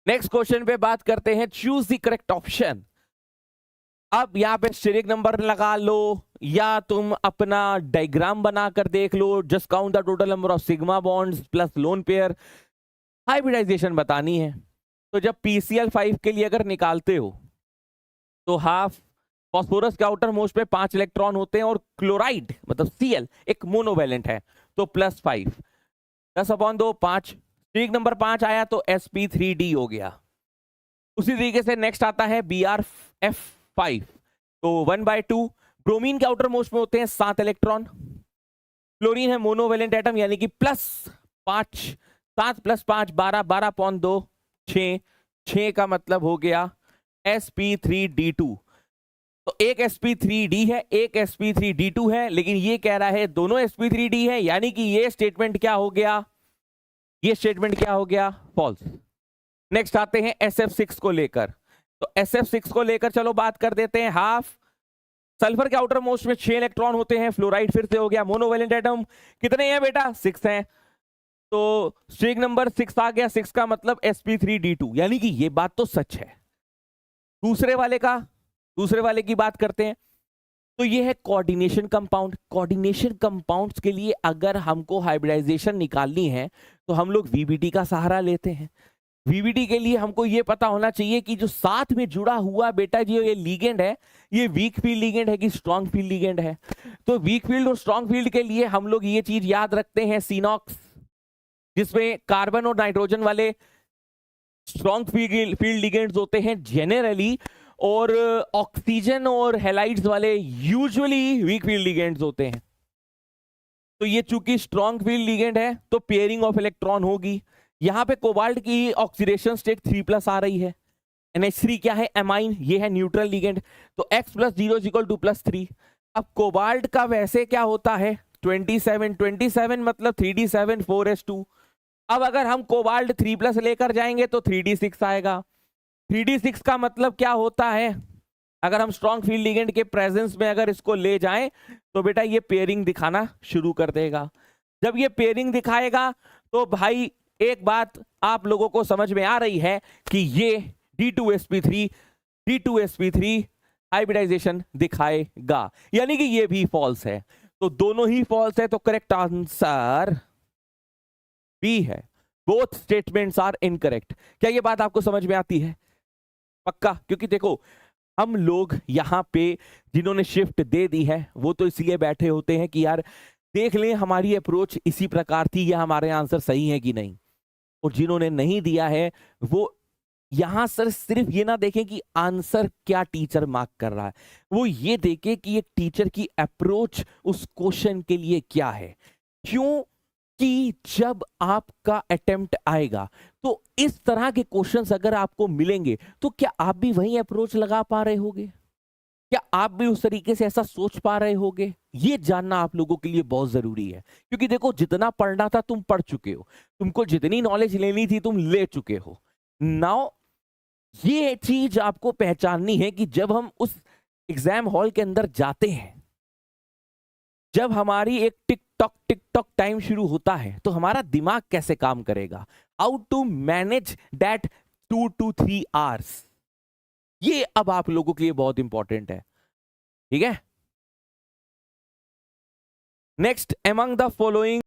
Next question पे बात करते हैं, चूज द करेक्ट ऑप्शन। अब यहाँ पे स्टेरिक नंबर लगा लो या तुम अपना डायग्राम बनाकर देख लो। Just count the total number of sigma bonds plus lone pair. Hybridization बतानी है, तो जब PCl5 के लिए अगर निकालते हो तो हाफ फॉस्फोरस के आउटर मोस्ट पे 5 इलेक्ट्रॉन होते हैं और क्लोराइड मतलब Cl एक मोनोवैलेंट है तो +5। 10/2 5, स्टेरिक नंबर 5 आया तो sp3d हो गया। उसी तरीके से नेक्स्ट आता है BrF5 तो 1/2। ब्रोमीन के आउटर मोस्ट में होते हैं 7 इलेक्ट्रॉन। क्लोरीन है मोनोवेलेंट एटम यानी कि +5, 7 + 5 12, 12/2 6, 6 का मतलब हो गया sp3d2। तो एक sp3d है, एक sp3d2 है, लेकिन ये कह रहा है दोनों sp3d है, यानी कि ये स्टेटमेंट क्या हो गया, ये स्टेटमेंट क्या हो गया, फॉल्स। नेक्स्ट आते हैं SF6 को लेकर। तो SF6 को लेकर चलो बात कर देते हैं। हाफ सल्फर के आउटर मोस्ट में 6 इलेक्ट्रॉन होते हैं। फ्लोराइड फिर से हो गया मोनोवेलेंट एटम। कितने हैं बेटा, 6 हैं। तो स्टेरिक नंबर 6 आ गया, 6 का मतलब sp3d2, यानी कि ये बात तो सच है। दूसरे वाले की बात करते हैं। तो ये है कोऑर्डिनेशन कंपाउंड। कोऑर्डिनेशन कंपाउंड्स के लिए अगर हमको हाइब्रिडाइजेशन निकालनी है तो हम लोग VBD का सहारा लेते हैं। VBD के लिए हमको ये पता होना चाहिए कि जो साथ में जुड़ा हुआ बेटा जो ये लीगेंड है, ये वीक फील्ड लीगेंड है कि स्ट्रॉन्ग फील्ड लीगेंड है। तो वीक फील्ड और स्ट्रॉन्ग फील्ड के लिए हम लोग ये चीज याद रखते हैं, सिनॉक्स, जिसमें कार्बन और नाइट्रोजन वाले स्ट्रॉन्ग फील्ड लीगेंड्स होते हैं जेनरली, और ऑक्सीजन और हैलाइड्स वाले यूजुअली वीक फील्ड लीगेंड्स होते हैं। तो ये चूंकि स्ट्रॉन्ग फील्ड लीगेंड है तो पेयरिंग ऑफ इलेक्ट्रॉन होगी। यहां पे कोबाल्ट की ऑक्सीडेशन स्टेट 3+ आ रही है। NH3 क्या है, एमाइन, ये है न्यूट्रल लीगेंड। तो X + 0 = +3। अब कोबाल्ट का वैसे क्या होता है, 27 मतलब 3d7 4s2। अब अगर हम कोबाल्ट 3+ लेकर जाएंगे तो 3d6 आएगा। 3d6 का मतलब क्या होता है, अगर हम स्ट्रॉन्ग फील्ड लिगेंड के प्रेजेंस में अगर इसको ले जाएं तो बेटा ये पेयरिंग दिखाना शुरू कर देगा। जब ये पेयरिंग दिखाएगा तो भाई एक बात आप लोगों को समझ में आ रही है कि ये D2sp3 हाइब्रिडाइजेशन दिखाएगा, यानी कि ये भी फॉल्स है। तो दोनों ही फॉल्स है, तो करेक्ट आंसर बी है। Both statements are incorrect. क्या ये बात आपको समझ में आती है? पक्का? क्योंकि देखो हम लोग यहाँ पे जिन्होंने शिफ्ट दे दी है वो तो इसलिए बैठे होते हैं कि यार देख लें हमारी अप्रोच इसी प्रकार थी या हमारे आंसर सही है कि नहीं। और जिन्होंने नहीं दिया है वो यहां सर सिर्फ ये ना देखें कि आंसर क्या टीचर मार्क कर रहा है, वो ये देखें कि एक टीचर की अप्रोच उस क्वेश्चन के लिए क्या है। क्यों कि जब आपका अटेम्प्ट आएगा तो इस तरह के क्वेश्चंस अगर आपको मिलेंगे तो क्या आप भी वही अप्रोच लगा पा रहे होगे, क्या आप भी उस तरीके से ऐसा सोच पा रहे होगे, ये जानना आप लोगों के लिए बहुत जरूरी है। क्योंकि देखो जितना पढ़ना था तुम पढ़ चुके हो, तुमको जितनी नॉलेज लेनी थी तुम ले चुके हो। नाउ ये चीज आपको पहचाननी है कि जब हम उस एग्जाम हॉल के अंदर जाते हैं, जब हमारी एक टिक टॉक टाइम शुरू होता है तो हमारा दिमाग कैसे काम करेगा, how to manage that 2 to 3 hours, ये अब आप लोगों के लिए बहुत इंपॉर्टेंट है। ठीक है। Next, among the following